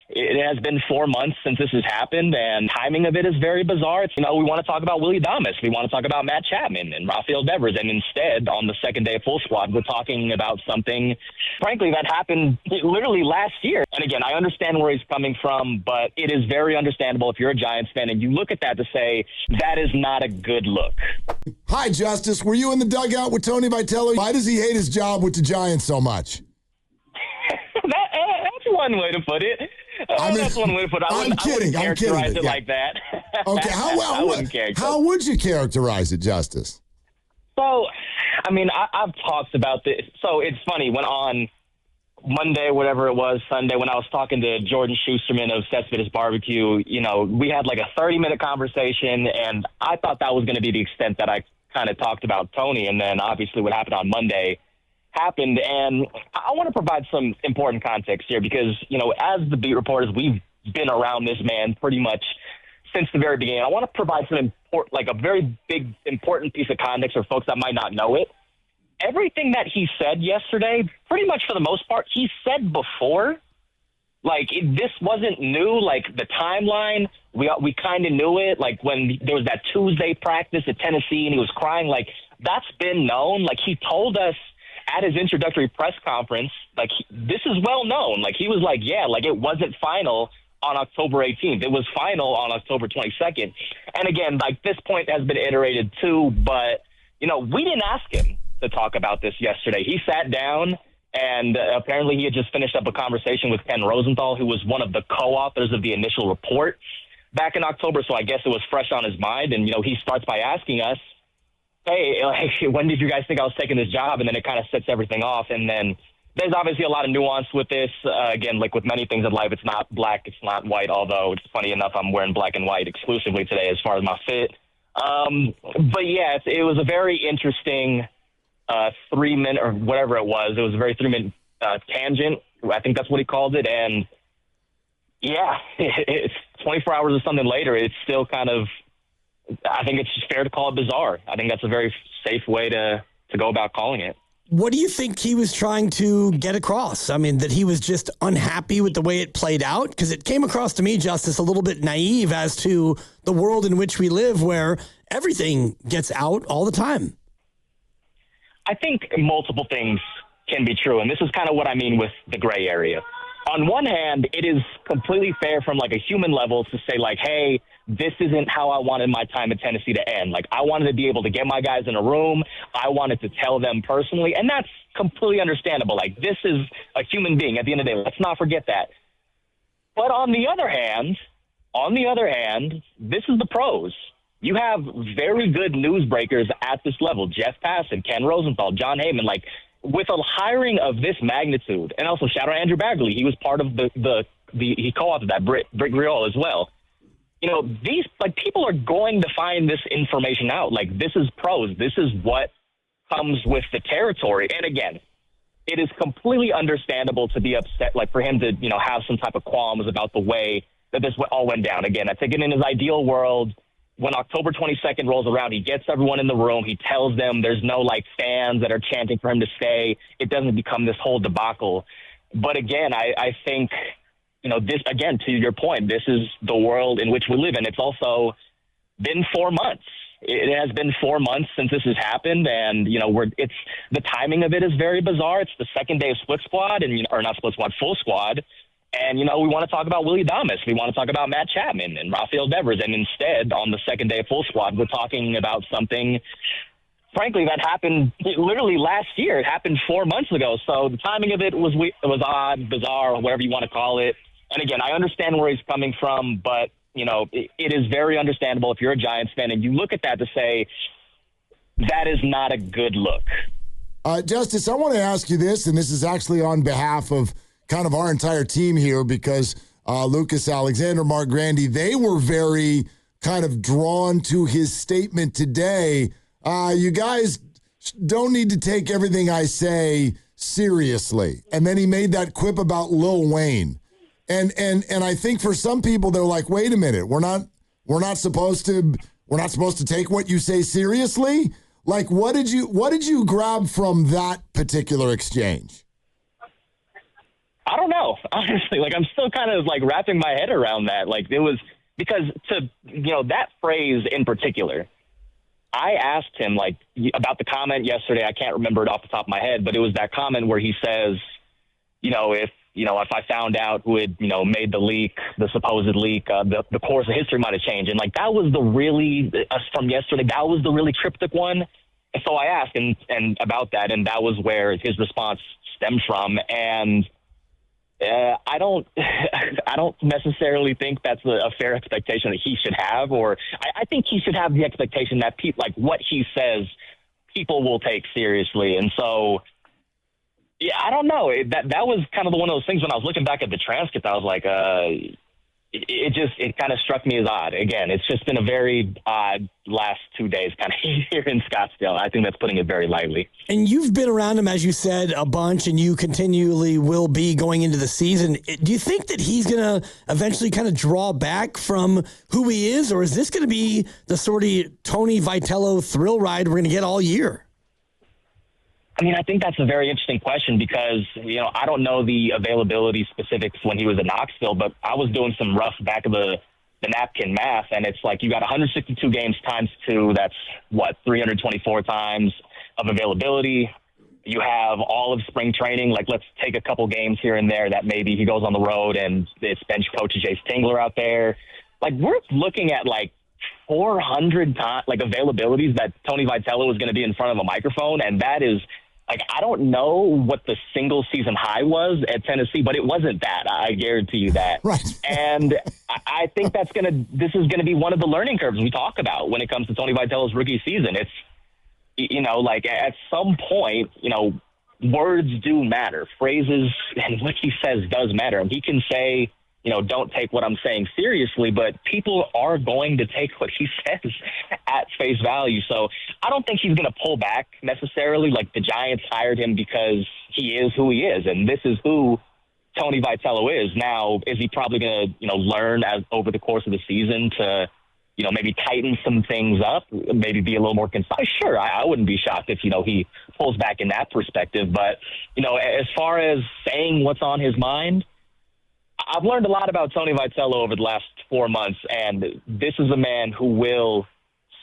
It has been 4 months since this has happened, and timing of it is very bizarre. It's, we want to talk about Willy Adames. We want to talk about Matt Chapman and Rafael Devers, and instead, on the second day of full squad, we're talking about something, frankly, that happened literally last year. And again, I understand where he's coming from, but it is very understandable if you're a Giants fan and you look at that to say, that is not a good look. Hi, Justice. Were you in the dugout with Tony Vitello? Why does he hate his job with the Giants so much? That's one way to put it. That's one way to put it. I wouldn't characterize it like that. Okay, how would you characterize it, Justice? So, I've talked about this. So it's funny, when on Monday, whatever it was, Sunday, when I was talking to Jordan Schusterman of Cespedes Barbecue, we had like a 30-minute conversation, and I thought that was going to be the extent that I kind of talked about Tony, and then obviously what happened on Monday happened. And I want to provide some important context here because, as the beat reporters, we've been around this man pretty much since the very beginning. I want to provide some a very big, important piece of context for folks that might not know it. Everything that he said yesterday, pretty much for the most part, he said before. This wasn't new. The timeline, we kind of knew it. When there was that Tuesday practice at Tennessee and he was crying, that's been known. He told us at his introductory press conference, this is well known. He was it wasn't final on October 18th. It was final on October 22nd. And again, this point has been iterated too, but, we didn't ask him to talk about this yesterday. He sat down, and apparently he had just finished up a conversation with Ken Rosenthal, who was one of the co-authors of the initial report back in October, so I guess it was fresh on his mind. And, he starts by asking us, hey, when did you guys think I was taking this job? And then it kind of sets everything off. And then there's obviously a lot of nuance with this. Again, with many things in life, it's not black, it's not white, although it's funny enough, I'm wearing black and white exclusively today as far as my fit. But yeah, it was a very interesting 3-minute or whatever it was. It was a very 3-minute tangent. I think that's what he called it. And yeah, it's 24 hours or something later. It's still kind of, I think it's fair to call it bizarre. I think that's a very safe way to go about calling it. What do you think he was trying to get across? That he was just unhappy with the way it played out? Because it came across to me, Justice, a little bit naive as to the world in which we live where everything gets out all the time. I think multiple things can be true, and this is kind of what I mean with the gray area. On one hand, it is completely fair from a human level to say hey, this isn't how I wanted my time at Tennessee to end. I wanted to be able to get my guys in a room. I wanted to tell them personally, and that's completely understandable. This is a human being at the end of the day. Let's not forget that. But on the other hand, this is the pros. You have very good newsbreakers at this level, Jeff Passan, Ken Rosenthal, John Heyman, with a hiring of this magnitude, and also shout out Andrew Bagley. He was part of he co-authored that, Britt Griol as well. These people are going to find this information out. This is pros. This is what comes with the territory. And again, it is completely understandable to be upset, for him to, have some type of qualms about the way that this all went down. Again, I think in his ideal world, when October 22nd rolls around, he gets everyone in the room. He tells them there's no fans that are chanting for him to stay. It doesn't become this whole debacle. But again, I think, this, again, to your point, this is the world in which we live in. It's also been 4 months. It has been 4 months since this has happened. And, it's the timing of it is very bizarre. It's the second day of split squad or not split squad, full squad. And, we want to talk about Willy Adames. We want to talk about Matt Chapman and Rafael Devers. And instead, on the second day of full squad, we're talking about something, frankly, that happened literally last year. It happened 4 months ago. So the timing of it was odd, bizarre, whatever you want to call it. And again, I understand where he's coming from, but, it is very understandable if you're a Giants fan and you look at that to say, that is not a good look. Justice, I want to ask you this, and this is actually on behalf of kind of our entire team here because Lucas Alexander, Mark Grandy, they were very kind of drawn to his statement today. You guys don't need to take everything I say seriously. And then he made that quip about Lil Wayne. And I think for some people they're like, wait a minute, we're not supposed to take what you say seriously? What did you grab from that particular exchange? I don't know, honestly. Like, I'm still kind of like wrapping my head around that. Like, it was because that phrase in particular, I asked him like about the comment yesterday. I can't remember it off the top of my head, but it was that comment where he says, if I found out who had, made the leak, the supposed leak, the course of history might have changed. And like, that was from yesterday, that was the really cryptic one. And so I asked and about that, and that was where his response stemmed from. And I don't necessarily think that's a fair expectation that he should have, or I think he should have the expectation that what he says, people will take seriously. And so, yeah, I don't know. That was kind of one of those things when I was looking back at the transcript, I was like, it kind of struck me as odd. Again, it's just been a very odd last 2 days kind of here in Scottsdale. I think that's putting it very lightly. And you've been around him, as you said, a bunch, and you continually will be going into the season. Do you think that he's going to eventually kind of draw back from who he is, or is this going to be the sort of Tony Vitello thrill ride we're going to get all year? I mean, I think that's a very interesting question because, I don't know the availability specifics when he was in Knoxville, but I was doing some rough back of the napkin math, and it's like you got 162 games times 2. That's, 324 times of availability. You have all of spring training. Like, let's take a couple games here and there that maybe he goes on the road and it's bench coach Jace Tingler out there. Like, we're looking at, 400 availabilities that Tony Vitello is going to be in front of a microphone, and that is – I don't know what the single season high was at Tennessee, but it wasn't that. I guarantee you that. Right. And I think this is going to be one of the learning curves we talk about when it comes to Tony Vitello's rookie season. It's, at some point, words do matter. Phrases and what he says does matter. And he can say, don't take what I'm saying seriously, but people are going to take what he says at face value. So I don't think he's going to pull back necessarily. Like, the Giants hired him because he is who he is, and this is who Tony Vitello is. Now, is he probably going to, learn over the course of the season to, maybe tighten some things up, maybe be a little more concise? Sure, I wouldn't be shocked if, he pulls back in that perspective. But, as far as saying what's on his mind, I've learned a lot about Tony Vitello over the last 4 months, and this is a man who will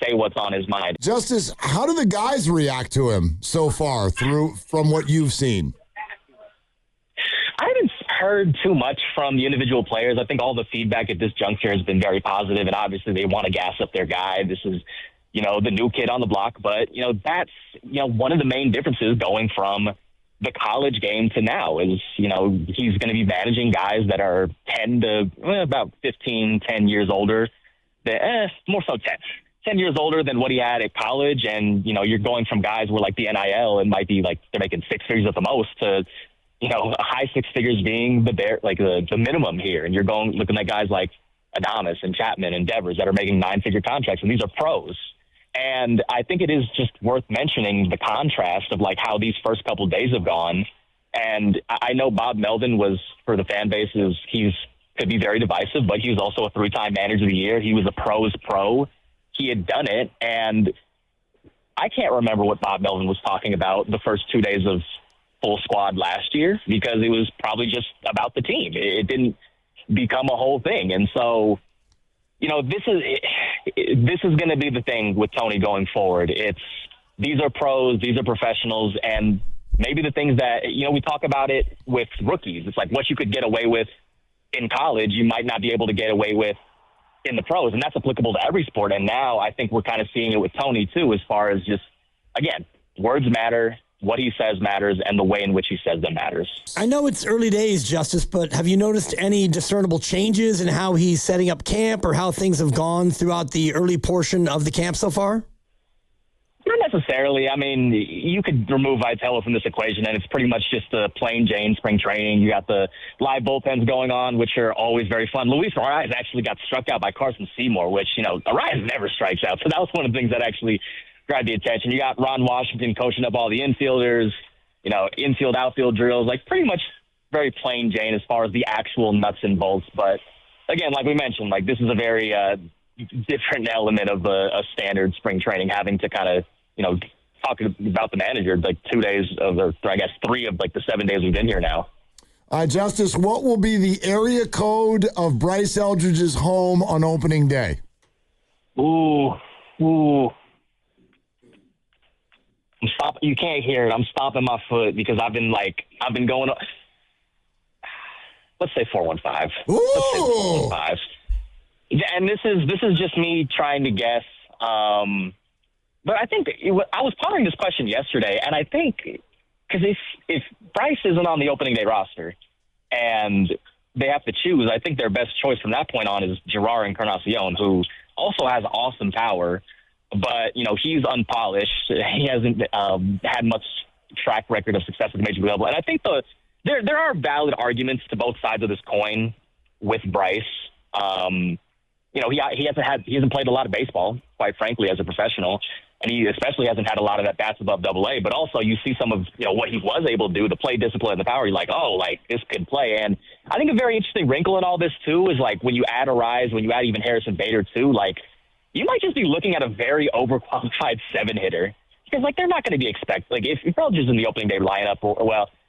say what's on his mind. Justice, how do the guys react to him so far from what you've seen? I haven't heard too much from the individual players. I think all the feedback at this juncture has been very positive, and obviously they want to gas up their guy. This is, the new kid on the block, but, that's, one of the main differences going from the college game to now is, he's going to be managing guys that are 10 years older, more so 10 years older than what he had at college. And, you're going from guys where like the NIL, it might be like they're making 6 figures at the most to, high 6 figures being the minimum here. And you're looking at guys like Adames and Chapman and Devers that are making 9-figure contracts, and these are pros. And I think it is just worth mentioning the contrast of how these first couple of days have gone. And I know Bob Melvin was, for the fan bases, could be very divisive, but he was also a 3-time manager of the year. He was a pro's pro. He had done it. And I can't remember what Bob Melvin was talking about the first 2 days of full squad last year, because it was probably just about the team. It didn't become a whole thing. And so, this is going to be the thing with Tony going forward. These are pros, these are professionals, and maybe the things that, we talk about it with rookies. It's like what you could get away with in college, you might not be able to get away with in the pros, and that's applicable to every sport. And now I think we're kind of seeing it with Tony too, as far as just, again, words matter, what he says matters, and the way in which he says them matters. I know it's early days, Justice, but have you noticed any discernible changes in how he's setting up camp or how things have gone throughout the early portion of the camp so far? Not necessarily. I mean, you could remove Vitello from this equation, and it's pretty much just a plain Jane spring training. You got the live bullpens going on, which are always very fun. Luis Arias actually got struck out by Carson Seymour, which, Arias never strikes out. So that was one of the things that actually grabbed the attention. You got Ron Washington coaching up all the infielders, infield, outfield drills, pretty much very plain Jane as far as the actual nuts and bolts. But again, like we mentioned, this is a very different element of a standard spring training, having to kind of, talk about the manager 2 days of, or I guess 3 of the 7 days we've been here now. Justice, what will be the area code of Bryce Eldridge's home on opening day? Ooh. You can't hear it. I'm stomping my foot because I've been going. Let's say 415. Ooh. Let's say 415. And this is just me trying to guess. But I think I was pondering this question yesterday, and I think because if Bryce isn't on the opening day roster and they have to choose, I think their best choice from that point on is Gerard Encarnacion, who also has awesome power, but he's unpolished. He hasn't had much track record of success at the major league level, and I think there are valid arguments to both sides of this coin with Bryce. He hasn't played a lot of baseball, quite frankly, as a professional, and he especially hasn't had a lot of at bats above AA. But also, you see some of what he was able to do, the play discipline and the power. You're like, this could play. And I think a very interesting wrinkle in all this too is when you add Arise, when you add even Harrison Bader too, you might just be looking at a very overqualified 7-hitter because they're not going to be if Eldridge is in the opening day lineup,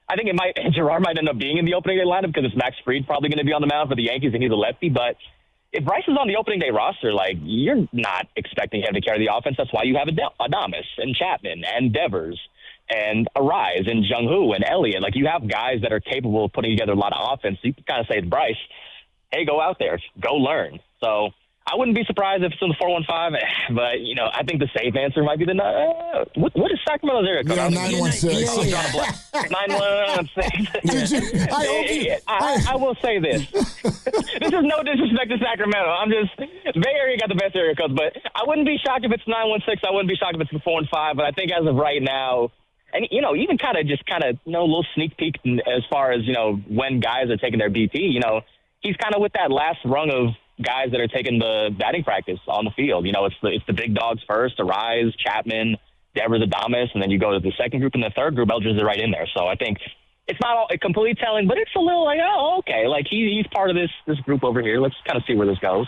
I think Gerard might end up being in the opening day lineup because it's Max Fried probably going to be on the mound for the Yankees and he's a lefty. But if Bryce is on the opening day roster, you're not expecting him to carry the offense. That's why you have Adames and Chapman and Devers and Arise and Jung-Hoo and Elliott. You have guys that are capable of putting together a lot of offense. So you can kind of say to Bryce, hey, go out there, go learn. So I wouldn't be surprised if it's in the 415, but I think the safe answer might be the what is Sacramento's area code? 916. 916. I will say this. This is no disrespect to Sacramento. Bay Area got the best area codes, but I wouldn't be shocked if it's 916. I wouldn't be shocked if it's the 415. But I think as of right now, and even kind of a little sneak peek as far as when guys are taking their BP. He's kind of with that last rung of guys that are taking the batting practice on the field. It's the big dogs first, Arise, Chapman, Devers, Adames, and then you go to the second group and the third group, Eldridge is right in there. So I think it's not all completely telling, but it's a little okay. He's part of this group over here. Let's kind of see where this goes.